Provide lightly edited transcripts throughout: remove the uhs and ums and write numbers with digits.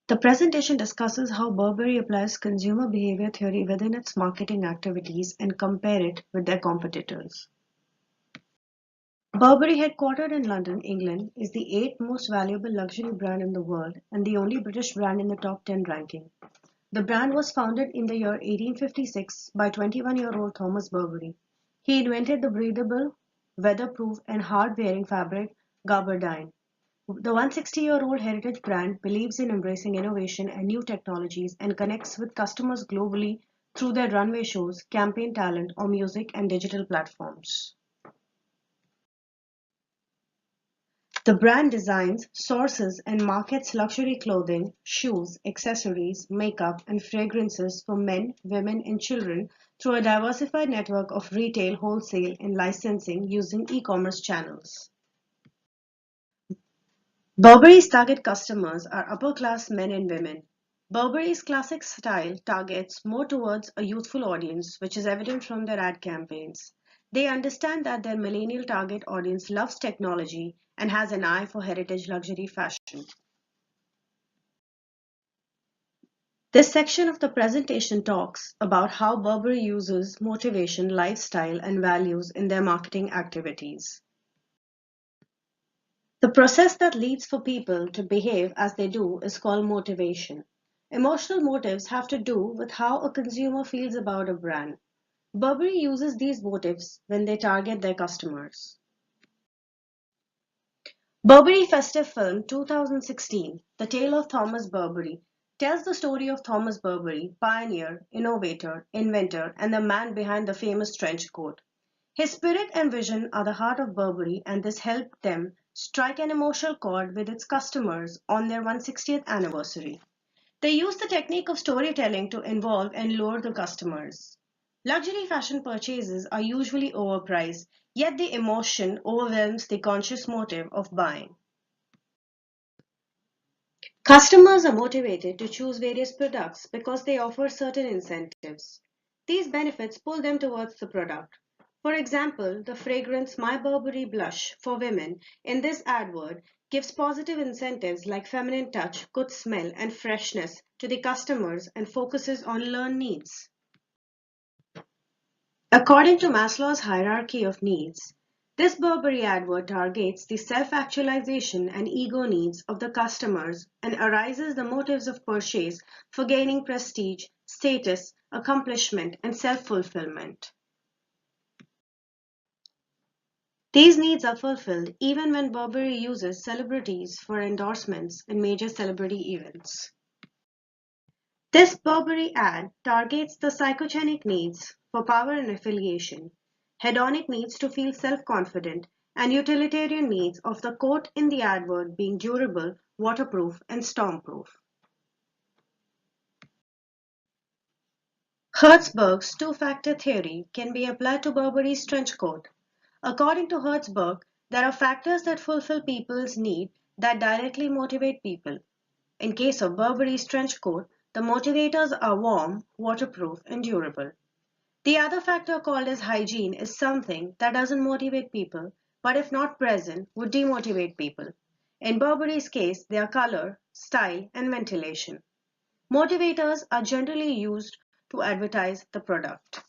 The presentation discusses how Burberry applies consumer behavior theory within its marketing activities and compare it with their competitors. Burberry, headquartered in London, England, is the eighth most valuable luxury brand in the world and the only British brand in the top 10 ranking. The brand was founded in the year 1856 by 21-year-old Thomas Burberry. He invented the breathable, weatherproof, and hard-wearing fabric gabardine. The 160-year-old heritage brand believes in embracing innovation and new technologies and connects with customers globally through their runway shows, campaign talent, or music and digital platforms. The brand designs, sources, and markets luxury clothing, shoes, accessories, makeup, and fragrances for men, women, and children through a diversified network of retail, wholesale, and licensing using e-commerce channels. Burberry's target customers are upper-class men and women. Burberry's classic style targets more towards a youthful audience, which is evident from their ad campaigns. They understand that their millennial target audience loves technology and has an eye for heritage luxury fashion. This section of the presentation talks about how Burberry uses motivation, lifestyle, and values in their marketing activities. The process that leads for people to behave as they do is called motivation. Emotional motives have to do with how a consumer feels about a brand. Burberry uses these motives when they target their customers. Burberry Festive Film 2016, The Tale of Thomas Burberry, tells the story of Thomas Burberry, pioneer, innovator, inventor, and the man behind the famous trench coat. His spirit and vision are the heart of Burberry, and this helped them strike an emotional chord with its customers on their 160th anniversary. They use the technique of storytelling to involve and lure the customers. Luxury fashion purchases are usually overpriced, yet the emotion overwhelms the conscious motive of buying. Customers are motivated to choose various products because they offer certain incentives. These benefits pull them towards the product. For example, the fragrance My Burberry Blush for women in this advert gives positive incentives like feminine touch, good smell, and freshness to the customers and focuses on learned needs. According to Maslow's hierarchy of needs, this Burberry advert targets the self-actualization and ego needs of the customers and arises the motives of purchase for gaining prestige, status, accomplishment, and self-fulfillment. These needs are fulfilled even when Burberry uses celebrities for endorsements in major celebrity events. This Burberry ad targets the psychogenic needs for power and affiliation, hedonic needs to feel self-confident, and utilitarian needs of the coat in the advert being durable, waterproof, and stormproof. Hertzberg's two-factor theory can be applied to Burberry's trench coat. According to Hertzberg, there are factors that fulfill people's need that directly motivate people. In case of Burberry's trench coat, the motivators are warm, waterproof, and durable. The other factor called as hygiene is something that doesn't motivate people, but if not present, would demotivate people. In Burberry's case, they are color, style, and ventilation. Motivators are generally used to advertise the product.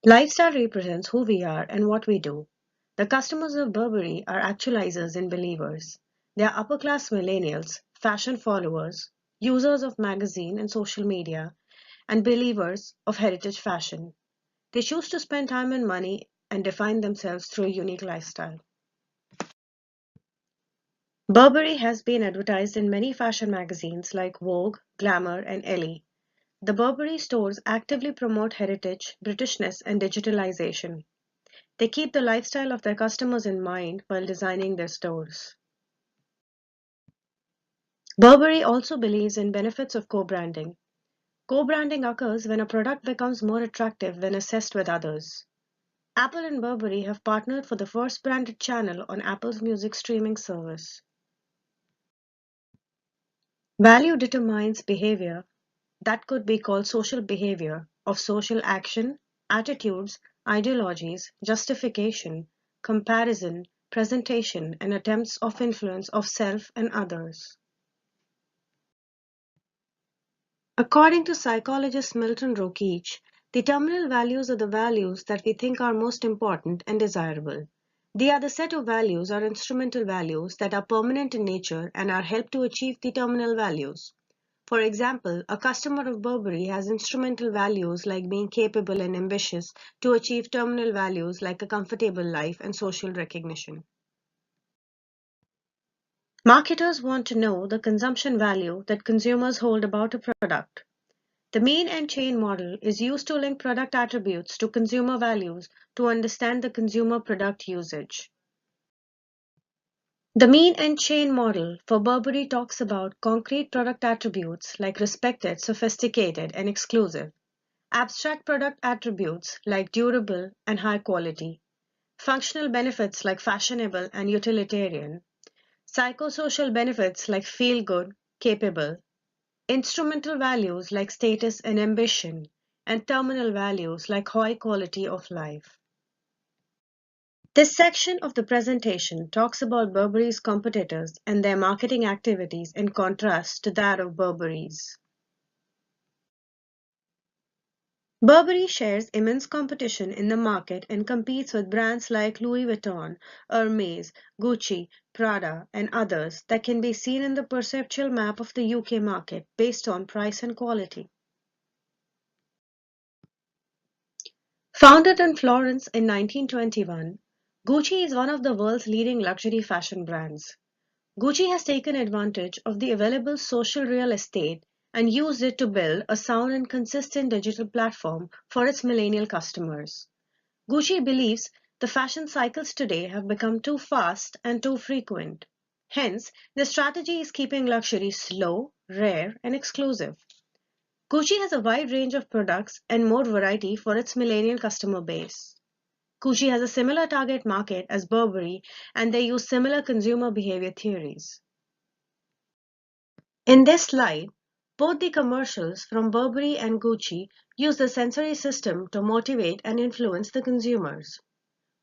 Lifestyle represents who we are and what we do. The customers of Burberry are actualizers and believers. They are upper-class millennials, fashion followers, users of magazine and social media, and believers of heritage fashion. They choose to spend time and money and define themselves through a unique lifestyle. Burberry has been advertised in many fashion magazines like Vogue, Glamour, and Elle. The Burberry stores actively promote heritage, Britishness, and digitalization. They keep the lifestyle of their customers in mind while designing their stores. Burberry also believes in benefits of co-branding. Co-branding occurs when a product becomes more attractive when assessed with others. Apple and Burberry have partnered for the first branded channel on Apple's music streaming service. Value determines behavior that could be called social behavior of social action, attitudes, ideologies, justification, comparison, presentation, and attempts of influence of self and others. According to psychologist Milton Rokeach, the terminal values are the values that we think are most important and desirable. They are the set of values or instrumental values that are permanent in nature and are helped to achieve the terminal values. For example, a customer of Burberry has instrumental values like being capable and ambitious to achieve terminal values like a comfortable life and social recognition. Marketers want to know the consumption value that consumers hold about a product. The mean and chain model is used to link product attributes to consumer values to understand the consumer product usage. The mean and chain model for Burberry talks about concrete product attributes like respected, sophisticated, and exclusive, abstract product attributes like durable and high quality, functional benefits like fashionable and utilitarian, psychosocial benefits like feel good, capable, instrumental values like status and ambition, and terminal values like high quality of life. This section of the presentation talks about Burberry's competitors and their marketing activities in contrast to that of Burberry's. Burberry shares immense competition in the market and competes with brands like Louis Vuitton, Hermes, Gucci, Prada, and others that can be seen in the perceptual map of the UK market based on price and quality. Founded in Florence in 1921, Gucci is one of the world's leading luxury fashion brands. Gucci has taken advantage of the available social real estate and used it to build a sound and consistent digital platform for its millennial customers. Gucci believes the fashion cycles today have become too fast and too frequent. Hence, the strategy is keeping luxury slow, rare, and exclusive. Gucci has a wide range of products and more variety for its millennial customer base. Gucci has a similar target market as Burberry, and they use similar consumer behavior theories. In this slide, both the commercials from Burberry and Gucci use the sensory system to motivate and influence the consumers.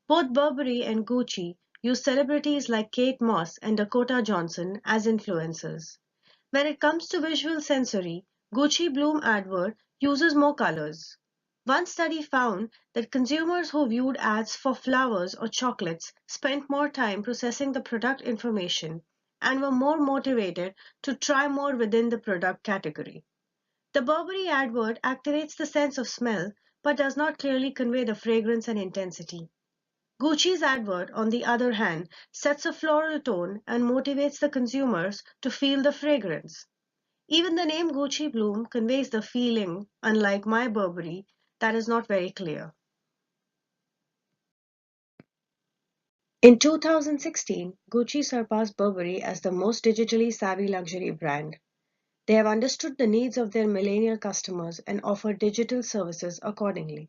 Both Burberry and Gucci use celebrities like Kate Moss and Dakota Johnson as influencers. When it comes to visual sensory, Gucci Bloom advert uses more colors. One study found that consumers who viewed ads for flowers or chocolates spent more time processing the product information and were more motivated to try more within the product category. The Burberry advert activates the sense of smell but does not clearly convey the fragrance and intensity. Gucci's advert, on the other hand, sets a floral tone and motivates the consumers to feel the fragrance. Even the name Gucci Bloom conveys the feeling, unlike My Burberry, that is not very clear. In 2016, Gucci surpassed Burberry as the most digitally savvy luxury brand. They have understood the needs of their millennial customers and offer digital services accordingly.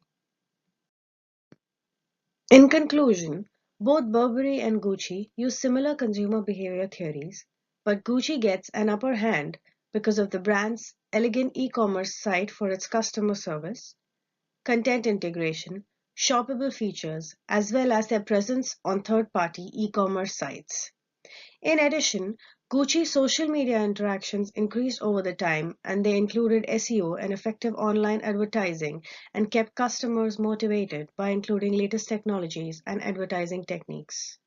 In conclusion, both Burberry and Gucci use similar consumer behavior theories, but Gucci gets an upper hand because of the brand's elegant e-commerce site for its customer service, content integration, shoppable features, as well as their presence on third-party e-commerce sites. In addition, Gucci's social media interactions increased over the time, and they included SEO and effective online advertising and kept customers motivated by including latest technologies and advertising techniques.